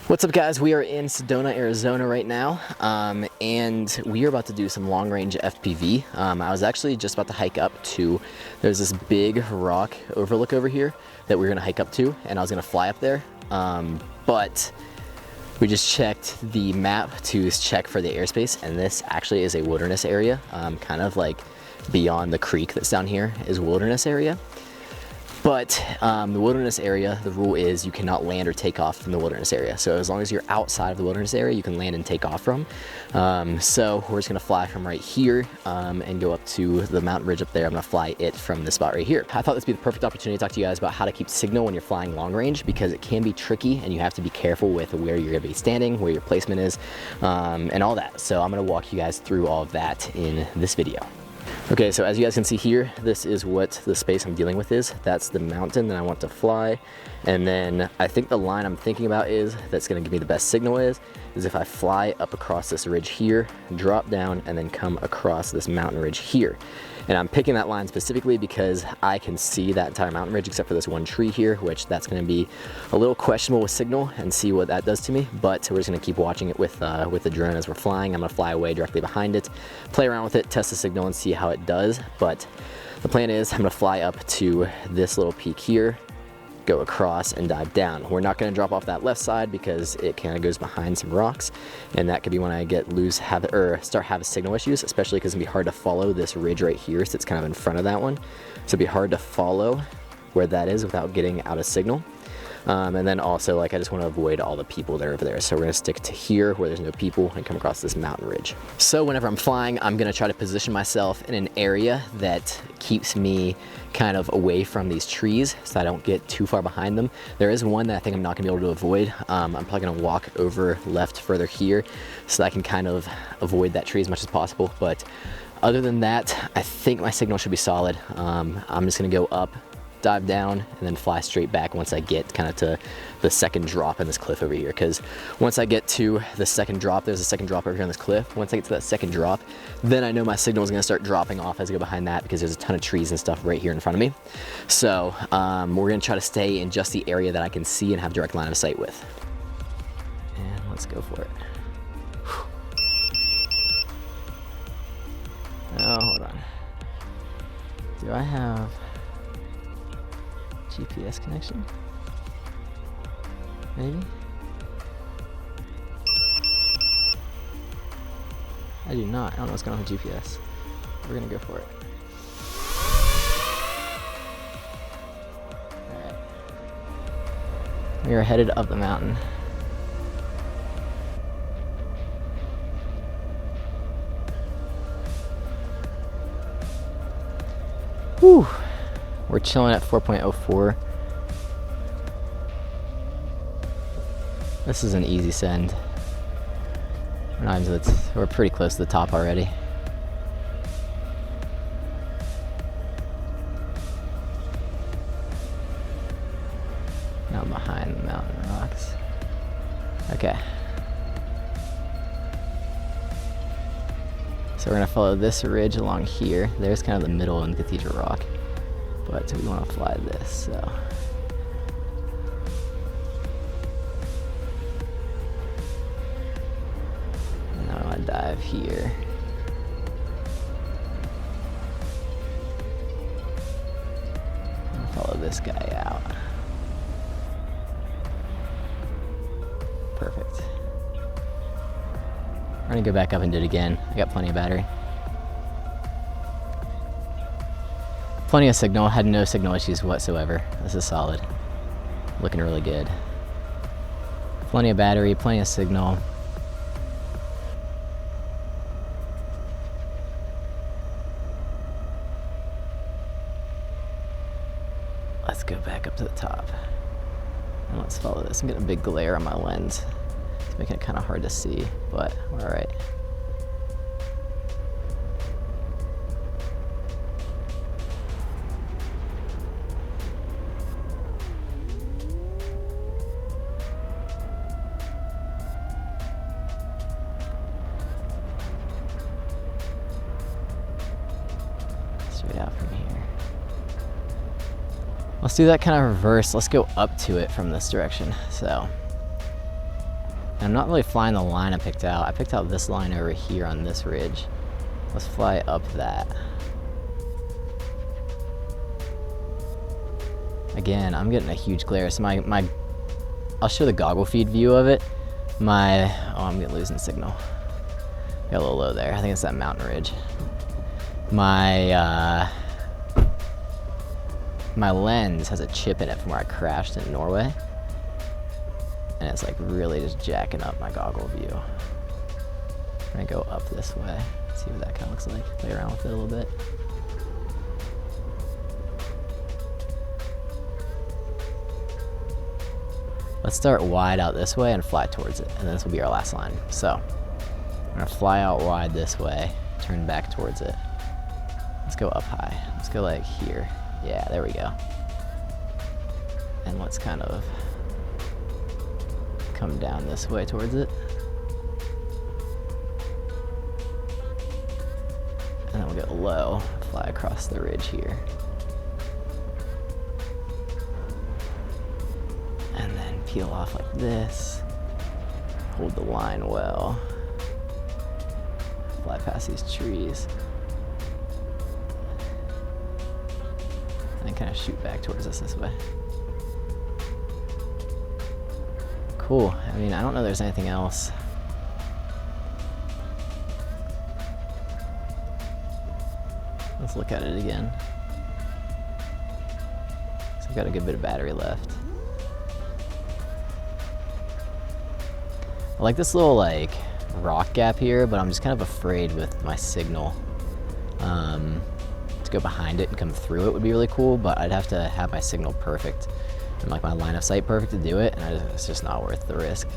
What's up, guys? We are in Sedona, Arizona right now, and we are about to do some long-range FPV. I was actually just about to hike up to, there's this big rock overlook over here that we were going to hike up to, and I was going to fly up there, but we just checked the map to check for the airspace, and this actually is a wilderness area, kind of like beyond the creek that's down here is wilderness area. But the wilderness area, the rule is you cannot land or take off from the wilderness area. So as long as you're outside of the wilderness area, you can land and take off from. So we're just gonna fly from right here and go up to the mountain ridge up there. I'm gonna fly it from this spot right here. I thought this would be the perfect opportunity to talk to you guys about how to keep signal when you're flying long range, because it can be tricky and you have to be careful with where you're gonna be standing, where your placement is, and all that. So I'm gonna walk you guys through all of that in this video. Okay, so as you guys can see here, this is what the space I'm dealing with is. That's the mountain that I want to fly. And then I think the line I'm thinking about is, that's gonna give me the best signal is if I fly up across this ridge here, drop down, and then come across this mountain ridge here. And I'm picking that line specifically because I can see that entire mountain ridge except for this one tree here, which that's gonna be a little questionable with signal and see what that does to me. But we're just gonna keep watching it with the drone as we're flying. I'm gonna fly away directly behind it, play around with it, test the signal and see how it does. But the plan is I'm gonna fly up to this little peak here, go across and dive down. We're not gonna drop off that left side because it kind of goes behind some rocks, and that could be when I get start having signal issues, especially because it's gonna be hard to follow this ridge right here, so it's kind of in front of that one. So it'd be hard to follow where that is without getting out of signal. And then also, like, I just want to avoid all the people that are over there. So we're going to stick to here where there's no people and come across this mountain ridge. So whenever I'm flying, I'm going to try to position myself in an area that keeps me kind of away from these trees so I don't get too far behind them. There is one that I think I'm not going to be able to avoid. I'm probably going to walk over left further here so that I can kind of avoid that tree as much as possible. But other than that, I think my signal should be solid. I'm just going to go up, dive down, and then fly straight back once I get kind of to the second drop in this cliff over here. Because once I get to the second drop, there's a second drop over here on this cliff. Once I get to that second drop, then I know my signal is going to start dropping off as I go behind that, because there's a ton of trees and stuff right here in front of me. So we're going to try to stay in just the area that I can see and have direct line of sight with. And let's go for it. Oh, hold on. Do I have GPS connection? Maybe? I do not. I don't know what's going on with GPS. We're gonna go for it. Alright. We are headed up the mountain. Whew. We're chilling at 4.04. This is an easy send. We're pretty close to the top already. Now I'm behind the mountain rocks. Okay. So we're gonna follow this ridge along here. There's kind of the middle and Cathedral Rock. But we want to fly this, so. And now I want to dive here. And follow this guy out. Perfect. We're gonna go back up and do it again. I got plenty of battery. Plenty of signal, had no signal issues whatsoever. This is solid. Looking really good. Plenty of battery, plenty of signal. Let's go back up to the top. And let's follow this. I'm getting a big glare on my lens. It's making it kind of hard to see, but we're all right. Straight out from here. Let's do that kind of reverse. Let's go up to it from this direction. So And I'm not really flying the line I picked out. I picked out this line over here on this ridge. Let's fly up that. Again, I'm getting a huge glare. So I'll show the goggle feed view of it. Oh, I'm losing signal. Got a little low there. I think it's that mountain ridge. My lens has a chip in it from where I crashed in Norway. And it's like really just jacking up my goggle view. I'm gonna go up this way, see what that kind of looks like. Play around with it a little bit. Let's start wide out this way and fly towards it, and this will be our last line. So, I'm gonna fly out wide this way, turn back towards it. Let's go up high. Let's go like here. Yeah, there we go. And let's kind of come down this way towards it. And then we'll go low, fly across the ridge here. And then peel off like this. Hold the line well. Fly past these trees. And then kind of shoot back towards us this way. Cool. I mean, I don't know if there's anything else. Let's look at it again. So I've got a good bit of battery left. I like this little like rock gap here, but I'm just kind of afraid with my signal. To go behind it and come through it would be really cool, but I'd have to have my signal perfect and like my line of sight perfect to do it, and it's just not worth the risk.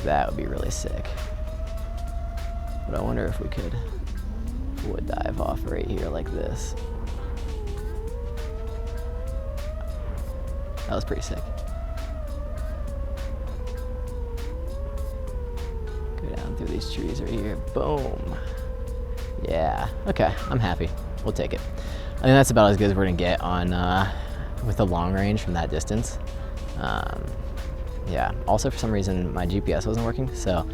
That would be really sick. But I wonder if we could wood dive off right here like this. That was pretty sick. Go down through these trees right here. Boom. Yeah. Okay. I'm happy. We'll take it. I think that's about as good as we're gonna get on with the long range from that distance. Yeah. Also, for some reason, my GPS wasn't working, so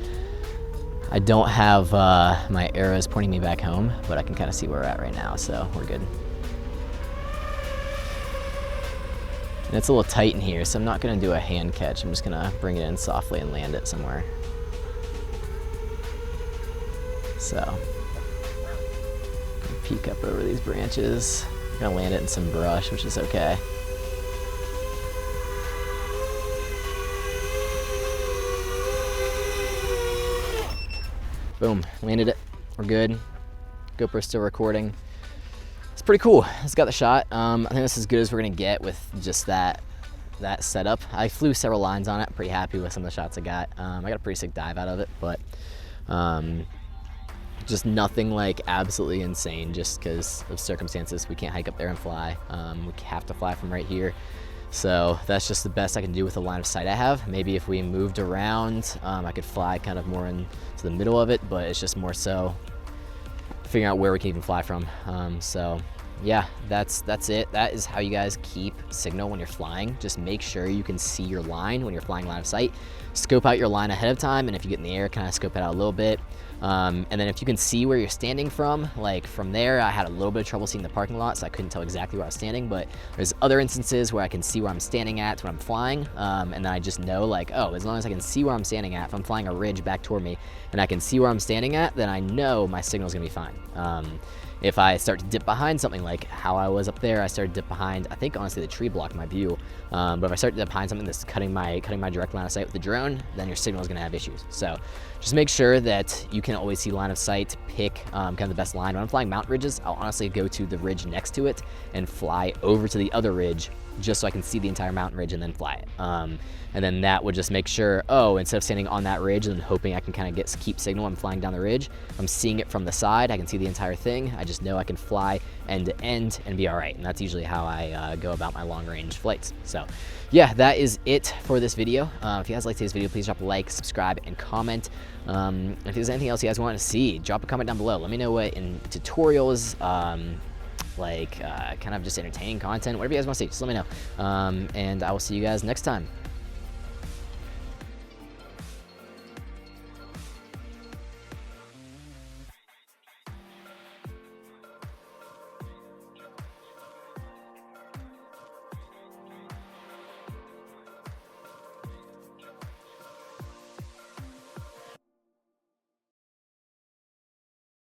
I don't have my arrows pointing me back home, but I can kind of see where we're at right now, so we're good. And it's a little tight in here, so I'm not gonna do a hand catch. I'm just gonna bring it in softly and land it somewhere. So, peek up over these branches. I'm gonna land it in some brush, which is okay. Boom, landed it. We're good. GoPro's still recording. It's pretty cool. It's got the shot. I think this is as good as we're gonna get with just that setup. I flew several lines on it. I'm pretty happy with some of the shots I got. I got a pretty sick dive out of it, but just nothing like absolutely insane just because of circumstances. We can't hike up there and fly. We have to fly from right here. So that's just the best I can do with the line of sight I have. Maybe if we moved around, I could fly kind of more into the middle of it, but it's just more so figuring out where we can even fly from. So yeah, that's it. That is how you guys keep signal when you're flying. Just make sure you can see your line when you're flying line of sight. Scope out your line ahead of time, and if you get in the air, kind of scope it out a little bit. And then if you can see where you're standing from, like from there, I had a little bit of trouble seeing the parking lot, so I couldn't tell exactly where I was standing, but there's other instances where I can see where I'm standing at when I'm flying, and then I just know like, oh, as long as I can see where I'm standing at, if I'm flying a ridge back toward me, and I can see where I'm standing at, then I know my signal's gonna be fine. If I start to dip behind something like how I was up there, I started to dip behind, I think honestly the tree blocked my view, but if I start to dip behind something that's cutting my direct line of sight with the drone, then your signal is gonna have issues. So just make sure that you can always see line of sight, pick kind of the best line. When I'm flying mountain ridges, I'll honestly go to the ridge next to it and fly over to the other ridge just so I can see the entire mountain ridge and then fly it. And then that would just make sure, oh, instead of standing on that ridge and hoping I can kind of keep signal, I'm flying down the ridge, I'm seeing it from the side, I can see the entire thing, I just know I can fly end to end and be all right. And that's usually how I go about my long range flights. So yeah, that is it for this video. If you guys liked today's video, please drop a like, subscribe, and comment. If there's anything else you guys want to see, drop a comment down below. Let me know what in tutorials, like kind of just entertaining content, whatever you guys want to see, just let me know. And I will see you guys next time.